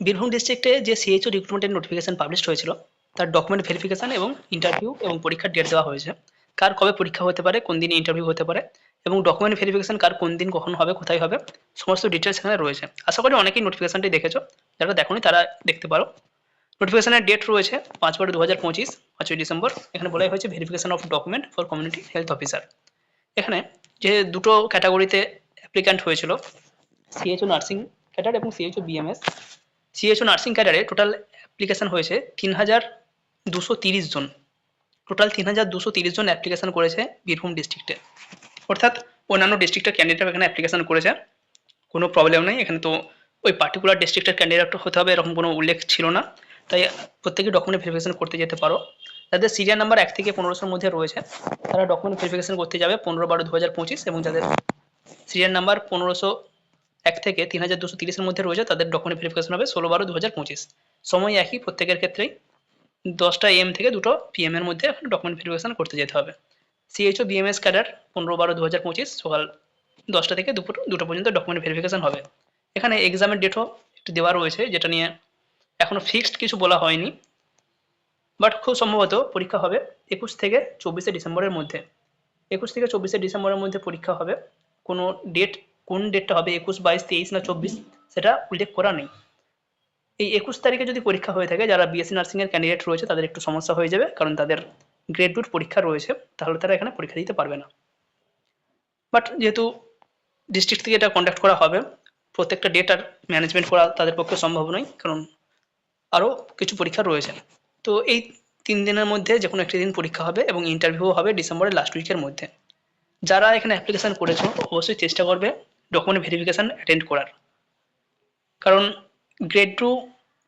বীরভূম ডিস্ট্রিক্টে যে CHO রিক্রুটমেন্টের notification publish হয়েছিল তার ডকুমেন্ট ভেরিফিকেশন এবং ইন্টারভিউ এবং পরীক্ষার ডেট দেওয়া হয়েছে। কার কবে পরীক্ষা হতে পারে, কোন দিনে ইন্টারভিউ হতে পারে এবং ডকুমেন্ট ভেরিফিকেশন কার কোন দিন কখন হবে, কোথায় হবে, সমস্ত ডিটেলস এখানে রয়েছে। আশা করি অনেকেই নোটিফিকেশনটি দেখেছো, যারা দেখোনি তারা দেখতে পারো। নোটিফিকেশনের ডেট রয়েছে 5/12/2025, 5ই ডিসেম্বর। এখানে বলাই হয়েছে verification of document for community health officer. এখানে যে দুটো ক্যাটাগরিতে অ্যাপ্লিক্যান্ট হয়েছিল, সিএইচও নার্সিং ক্যাডার এবং সিএইচও বিএমএস। সিএইচও নার্সিং ক্যাডারে টোটাল অ্যাপ্লিকেশন হয়েছে ৩,২৩০ জন। টোটাল ৩,২৩০ জন অ্যাপ্লিকেশন করেছে বীরভূম ডিস্ট্রিক্টে, অর্থাৎ অন্যান্য ডিস্ট্রিক্টের ক্যান্ডিডেটরা এখানে অ্যাপ্লিকেশন করেছে, কোনো প্রবলেম নেই। এখানে তো ওই পার্টিকুলার ডিস্ট্রিক্টের ক্যান্ডিডেট হতে হবে এরকম কোনো উল্লেখ ছিল না, তাই প্রত্যেকে ডকুমেন্ট ভেরিফিকেশন করতে যেতে পারো। যাদের সিরিয়াল নাম্বার 1 থেকে 1500-র মধ্যে রয়েছে তারা ডকুমেন্ট ভেরিফিকেশন করতে যাবে 15/12/2025, এবং যাদের সিরিয়াল নাম্বার 1501 থেকে 3230-এর মধ্যে রয়েছে তাদের ডকুমেন্ট ভেরিফিকেশন হবে 16/12/2025। সময় একই প্রত্যেকের ক্ষেত্রেই, 10টা AM থেকে 2টো PM এর মধ্যে ডকুমেন্ট ভেরিফিকেশন করতে যেতে হবে। সিএইচও বিএমএস ক্যাডার 15/12/2025 সকাল 10টা থেকে দুপুর 2টো পর্যন্ত ডকুমেন্ট ভেরিফিকেশন হবে। এখানে এক্সামের ডেটও একটু দেওয়া রয়েছে, যেটা নিয়ে এখনো ফিক্সড কিছু বলা হয়নি, বাট খুব সম্ভবত পরীক্ষা হবে 21 থেকে 24শে ডিসেম্বরের মধ্যে। 21 থেকে 24শে ডিসেম্বরের মধ্যে পরীক্ষা হবে। কোনো ডেট, কোন ডেটটা হবে 21, 22, 23 না 24 সেটা উল্লেখ করা নেই। এই 21 তারিখে যদি পরীক্ষা হয়ে থাকে, যারা বিএসসি নার্সিং এর ক্যান্ডিডেট রয়েছে তাদের একটু সমস্যা হয়ে যাবে, কারণ তাদের গ্রেড 2 পরীক্ষা রয়েছে, তাহলে তারা এখানে পরীক্ষা দিতে পারবে না। বাট যেহেতু ডিস্ট্রিক্ট থেকে এটা কন্ডাক্ট করা হবে, প্রত্যেকটা ডেট আর ম্যানেজমেন্ট করা তাদের পক্ষে সম্ভব নয়, কারণ আরও কিছু পরীক্ষা রয়েছে। তো এই 3 দিনের মধ্যে যে কোনো একটি দিন পরীক্ষা হবে এবং ইন্টারভিউ হবে ডিসেম্বরের লাস্ট উইকের মধ্যে। যারা এখানে অ্যাপ্লিকেশন করেছো অবশ্যই চেষ্টা করবে ডকুমেন্ট ভেরিফিকেশন অ্যাটেন্ড করার, কারণ গ্রেড 2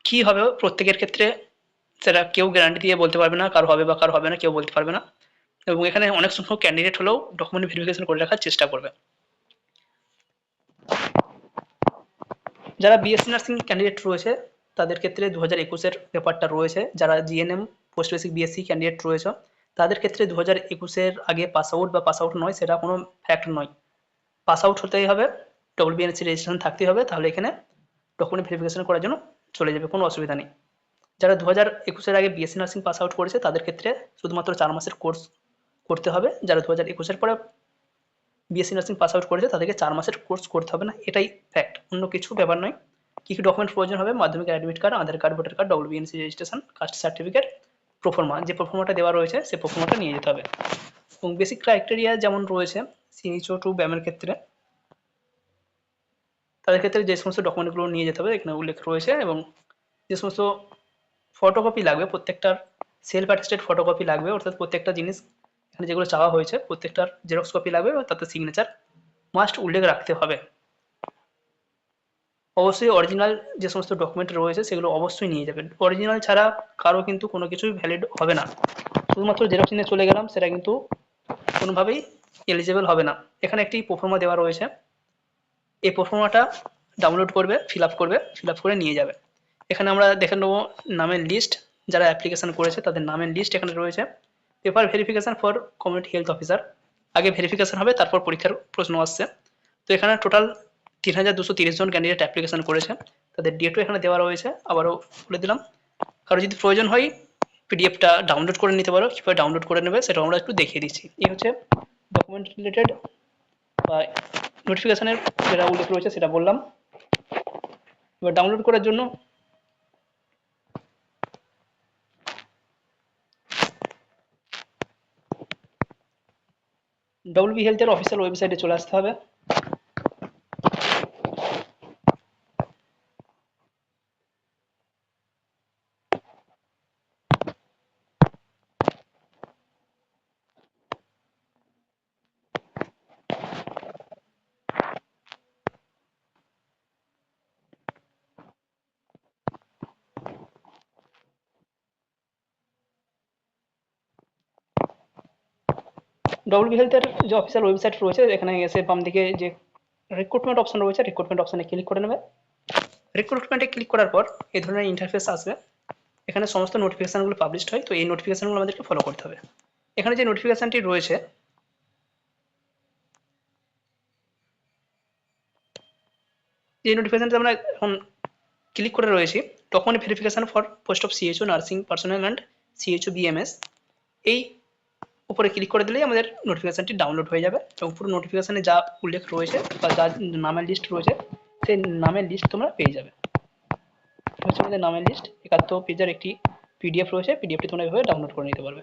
কী হবে প্রত্যেকের ক্ষেত্রে সেটা কেউ গ্যারান্টি দিয়ে বলতে পারবে না, কার হবে বা কার হবে না কেউ বলতে পারবে না। এবং এখানে অনেক সংখ্যক ক্যান্ডিডেট হলেও ডকুমেন্ট ভেরিফিকেশন করে রাখার চেষ্টা করবে। যারা বিএসসি নার্সিং ক্যান্ডিডেট রয়েছে তাদের ক্ষেত্রে 2021-এর ব্যাপারটা রয়েছে। যারা GNM post basic BSc candidate রয়েছে তাদের ক্ষেত্রে 2021-এর আগে পাস আউট বা পাস আউট নয়, সেটা কোনো ফ্যাক্ট নয়। পাস আউট হতেই হবে, ডব্লিউবিএনএসসি রেজিস্ট্রেশন থাকতেই হবে, তাহলে এখানে ডকুমেন্ট ভেরিফিকেশন করার জন্য চলে যাবে, কোনো অসুবিধা নেই। যারা 2021-এর আগে বিএসসি নার্সিং পাস আউট করেছে তাদের ক্ষেত্রে শুধুমাত্র 4 মাসের কোর্স করতে হবে। যারা 2021-এর পরে বিএসসি নার্সিং পাস আউট করেছে তাদেরকে 4 মাসের কোর্স করতে হবে না, এটাই ফ্যাক্ট, অন্য কিছু ব্যাপার নয়। কী কী ডকুমেন্ট প্রয়োজন হবে? মাধ্যমিক admit card, Aadhaar card, voter card, WBNSC registration, caste certificate, proforma, যে প্রোফর্মাটা দেওয়া রয়েছে সেই প্রোফর্মাটা নিয়ে যেতে হবে। এবং বেসিক ক্রাইটেরিয়া যেমন রয়েছে সিএইচও টু ব্যামের ক্ষেত্রে, তাদের ক্ষেত্রে যে সমস্ত ডকুমেন্টগুলো নিয়ে যেতে হবে এখানে উল্লেখ রয়েছে, এবং যে সমস্ত ফটোকপি লাগবে প্রত্যেকটার সেলফ অ্যাটেস্টেড ফটোকপি লাগবে, অর্থাৎ প্রত্যেকটা জিনিস এখানে যেগুলো চাওয়া হয়েছে প্রত্যেকটার জেরক্স কপি লাগবে এবং তাতে সিগনেচার মাস্ট উল্লেখ রাখতে হবে। অবশ্যই অরিজিনাল যে সমস্ত ডকুমেন্ট রয়েছে সেগুলো অবশ্যই নিয়ে যাবেন, অরিজিনাল ছাড়া কারো কিন্তু কোনো কিছুই ভ্যালিড হবে না। শুধুমাত্র জেরক্স নিয়ে চলে গেলাম সেটা কিন্তু কোনোভাবেই এলিজেবল হবে না। এখানে একটি প্রোফর্মা দেওয়া রয়েছে, এই প্রোফর্মাটা ডাউনলোড করবে, ফিল আপ করে নিয়ে যাবে। এখানে আমরা দেখে নেবো নামের লিস্ট, যারা অ্যাপ্লিকেশন করেছে তাদের নামের লিস্ট এখানে রয়েছে। Paper verification for community health officer, আগে ভেরিফিকেশন হবে তারপর পরীক্ষার প্রশ্ন আসছে। তো এখানে টোটাল 3,230 জন ক্যান্ডিডেট অ্যাপ্লিকেশন করেছে, তাদের ডেটও এখানে দেওয়া রয়েছে, আবারও বলে দিলাম। কারো যদি প্রয়োজন হয় পিডিএফটা ডাউনলোড করে নিতে পারো, কীভাবে ডাউনলোড করে নেবে সেটাও আমরা একটু দেখিয়ে দিচ্ছি। এই হচ্ছে ডকুমেন্ট রিলেটেড বা নোটিফিকেশনের যেটা উল্লেখ রয়েছে সেটা বললাম। এবার ডাউনলোড করার জন্য ডব্লিউবি হেলথের অফিসিয়াল ওয়েবসাইটে চলে আসতে হবে। ডব্লিউবি হেলথের যে অফিসিয়াল ওয়েবসাইট রয়েছে এখানে এসে বাম দিকে যে রিক্রুটমেন্ট অপশন রয়েছে, রিক্রুটমেন্ট অপশনে ক্লিক করে নেবে। রিক্রুটমেন্টে ক্লিক করার পর এই ধরনের ইন্টারফেস আসবে, এখানে সমস্ত নোটিফিকেশানগুলো পাবলিশড হয়, তো এই নোটিফিকেশানগুলো আমাদেরকে ফলো করতে হবে। এখানে যে নোটিফিকেশানটি রয়েছে যে নোটিফিকেশানটি আমরা এখন ক্লিক করে রয়েছি document verification for post of CHO nursing personal and CHO BMS. এই উপরে ক্লিক করে দিলেই আমাদের নোটিফিকেশানটি ডাউনলোড হয়ে যাবে এবং পুরো নোটিফিকেশানে যা উল্লেখ রয়েছে বা যা নামের লিস্ট রয়েছে সেই নামের লিস্ট তোমরা পেয়ে যাবে। হচ্ছে আমাদের নামের লিস্ট 71 পেজের একটি পিডিএফ রয়েছে, পিডিএফটি তোমরা এভাবে ডাউনলোড করে নিতে পারবে।